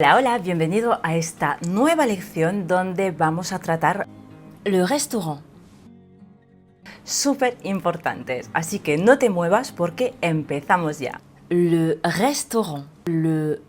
Hola, hola, bienvenido a esta nueva lección donde vamos a tratar Le restaurant. súper importantes. Así que no te muevas porque empezamos ya. Le restaurant. Le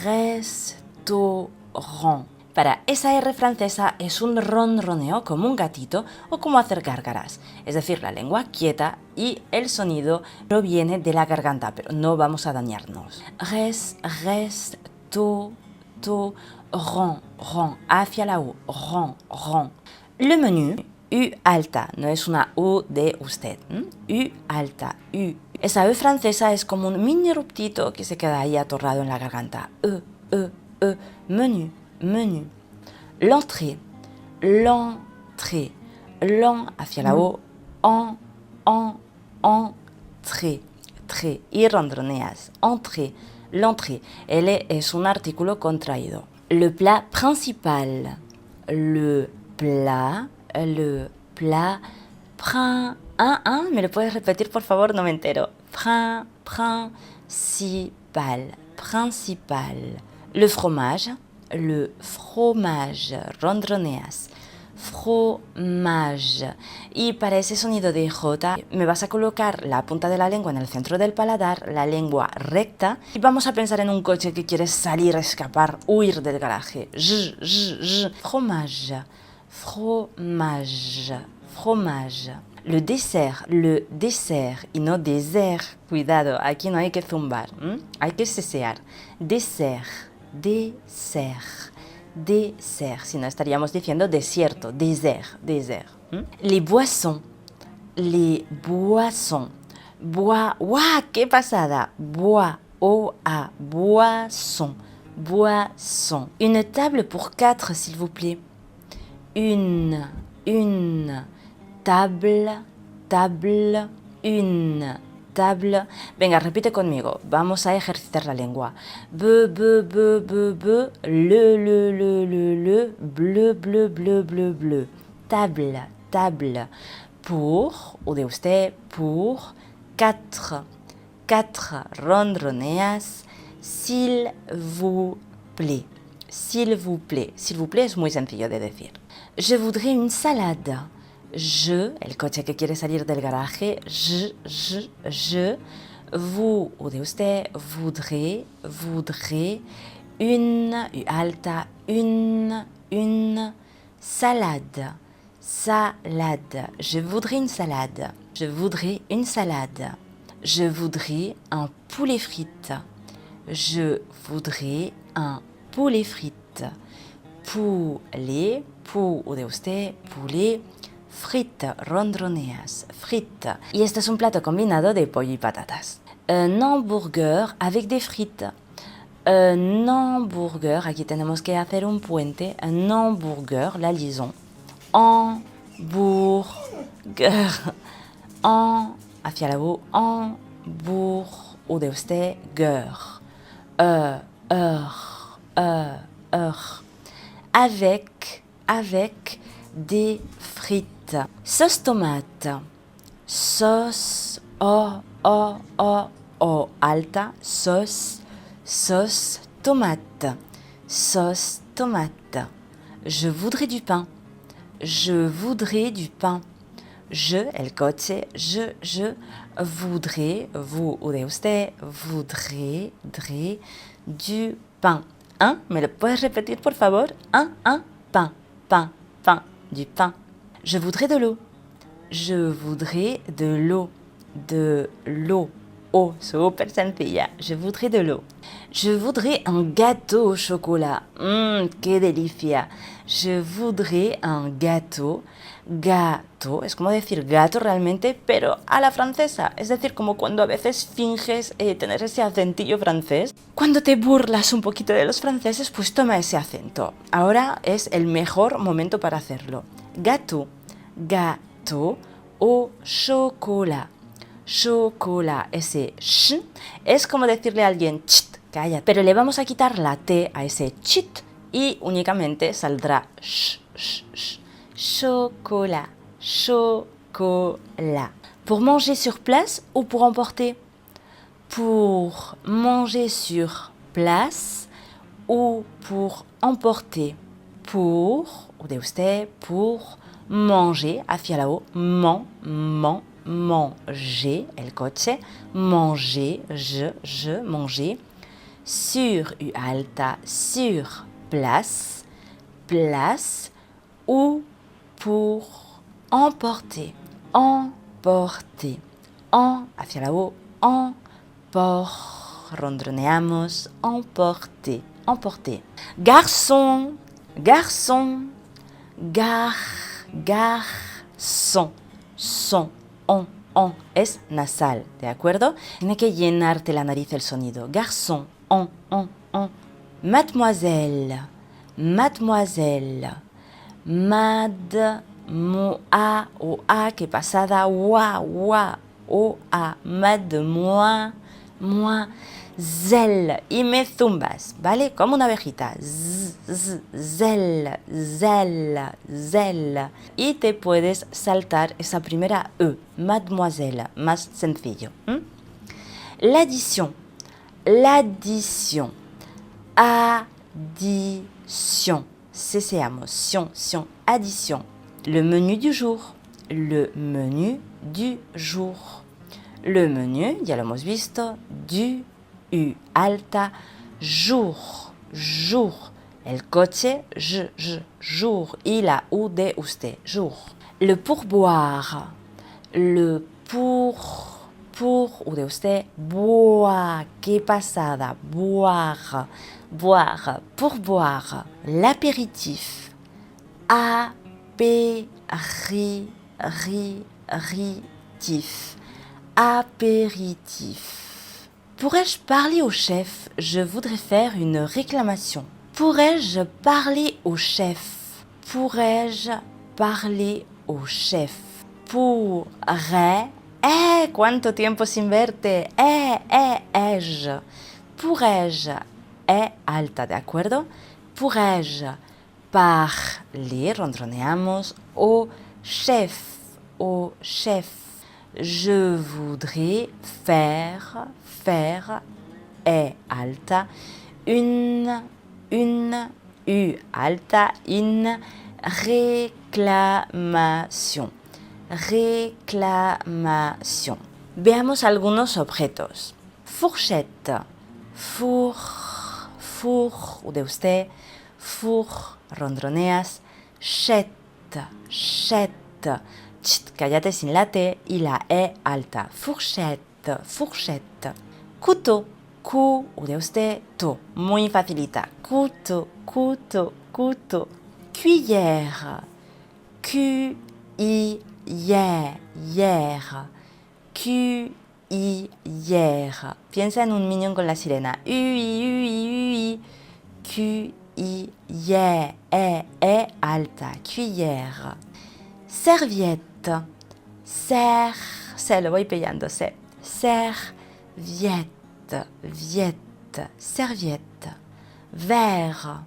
restaurant. Para esa R francesa es un ronroneo como un gatito o como hacer gárgaras. Es decir, la lengua quieta y el sonido proviene de la garganta, pero no vamos a dañarnos. Restaurant. Hacia la U. Ron. Le menu. U alta, no es una U de usted. U alta, U. Esa U francesa es como un mini ruptito que se queda ahí atorado en la garganta. Menu. L'entrée. Long hacia la O. Entrée. Y ronroneas. L'entrée. L es un artículo contraído. Le plat principal. Le plat. ¿Me lo puedes repetir, por favor? No me entero. Principal. Le fromage. Ronroneas. Fromage. Y para ese sonido de J, me vas a colocar la punta de la lengua en el centro del paladar, la lengua recta, y vamos a pensar en un coche que quiere salir, escapar, huir del garaje. Fromage. Le dessert y no dessert. Cuidado, aquí no hay que zumbar, hay que sesear. Dessert, si no estaríamos diciendo desierto, désert. Les boissons. ¡Guau! ¡Qué pasada! Boisson. Une table pour 4, s'il vous plaît. Une table, une table. Venga, repite conmigo. Vamos a ejercitar la lengua. Le, bleu. Table. Pour, ou de usted, pour 4. Ronroneas. S'il vous plaît. S'il vous plaît es muy sencillo de decir. Je voudrais une salade. El coche que quiere salir del garaje. Je. Vous, ou de usted, voudrais. Une, U alta, une salade. Je voudrais une salade. Je voudrais un poulet frites. Je voudrais un poulet frites. Poulet, ou de usted, poulet, frites, ronroneas, frites. Y este es un plato combinado de pollo y patatas. Un hamburger avec des frites. Un hamburger, aquí tenemos que hacer un puente. Un hamburger, la liaison. Hamburger. Hacia la U, hamburg, ou de usted, gueur. Avec des frites. Sauce tomate. Sauce, o alta, sauce tomate. Je voudrais du pain. El coche, je voudrais, vous ou de usted, voudrais, du pain. ¿Me lo puedes repetir, por favor? Pain, du pain. Je voudrais de l'eau. De l'eau. Oh, súper sencilla. Je voudrais de l'eau. Je voudrais un gâteau au chocolat. ¡Qué delicia! Je voudrais un gâteau. Gato, es como decir gato realmente, pero a la francesa. Es decir, como cuando a veces finges tener ese acentillo francés. Cuando te burlas un poquito de los franceses, pues toma ese acento. Ahora es el mejor momento para hacerlo. Gâteau au chocolat. Ese sh es como decirle a alguien chit, calla, pero le vamos a quitar la T a ese chit y únicamente saldrá sh. Chocolat. Pour manger sur place ou pour emporter? Pour manger sur place ou pour emporter, pour, ou de usted, pour manger, hacia la O, manger, el coche, manger, je, manger, sur, U alta, sur, place, place, ou pour emporter, emporter, hacia la O, rondroneamos, emporter, emporter. Garçon, garçon, garçon, son, on, es nasal, ¿de acuerdo? Tiene que llenarte la nariz el sonido. Garçon, on. Mademoiselle, mademoiselle, o a que pasada, o a, zel, y me zumbas, ¿vale? Como una abejita, zel, y te puedes saltar esa primera E, mademoiselle, más sencillo. L'addition, addition, céseamos, sion, addition. Le menu du jour, le menu du jour. Le menu, ya lo hemos visto, du, U alta, jour. El coche, jour. Y la U de usted, jour. Le pourboire, le pour, ou de usted, boire. Qué pasada, boire. Pourboire. L'apéritif, apéritif. Pourrais-je parler au chef? Je voudrais faire une réclamation. Pourrais-je parler au chef? Pourrais-je parler au chef? Pourrais. Cuánto tiempo sin verte. Je. Pourrais-je. Alta, ¿de acuerdo? Pourrais-je parler, rondroneamos, au chef. Je voudrais faire, alta, une, U alta, une réclamation. Veamos algunos objetos. Fourchette, four, ou de usted, four, rondroneas, chette. Cállate sin la T y la E alta. Fourchette. Couteau, ou de usted, to. Muy facilita. Couteau. Cuillère, cuillère. Piensa en un minion con la sirena. Ui. Cuillère, alta. Cuillère. Serviette, lo voy pillando, serviette. Verre,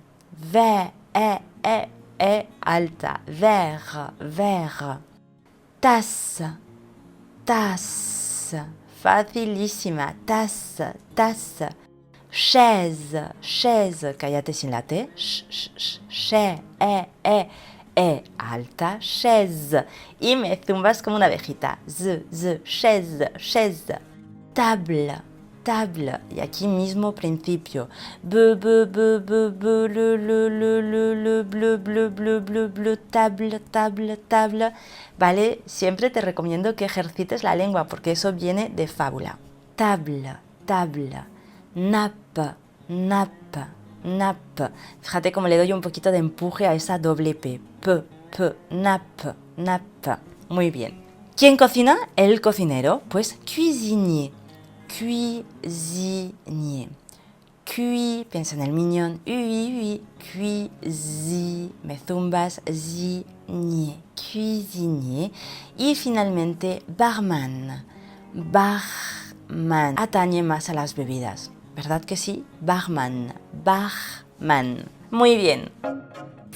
alta, verre. Tasse, facilísima, tasse. Chaise, cállate sin la T, alta, chaise. Y me zumbas como una abejita. Chaise. Table. Y aquí mismo principio. Bleu, table. Vale, siempre te recomiendo que ejercites la lengua porque eso viene de fábula. Table. Nappe. Fíjate cómo le doy un poquito de empuje a esa doble P. Nappe. Muy bien. ¿Quién cocina? El cocinero. Pues cuisinier. Piensa en el minion. Me zumbas, cuisinier. Y finalmente, barman. Atañe más a las bebidas. ¿Verdad que sí? Barman. Muy bien.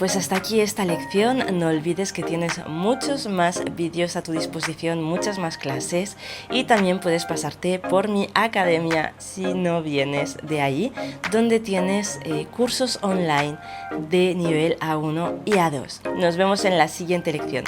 Pues hasta aquí esta lección. No olvides que tienes muchos más vídeos a tu disposición, muchas más clases, y también puedes pasarte por mi academia si no vienes de ahí, donde tienes cursos online de nivel A1 y A2. Nos vemos en la siguiente lección.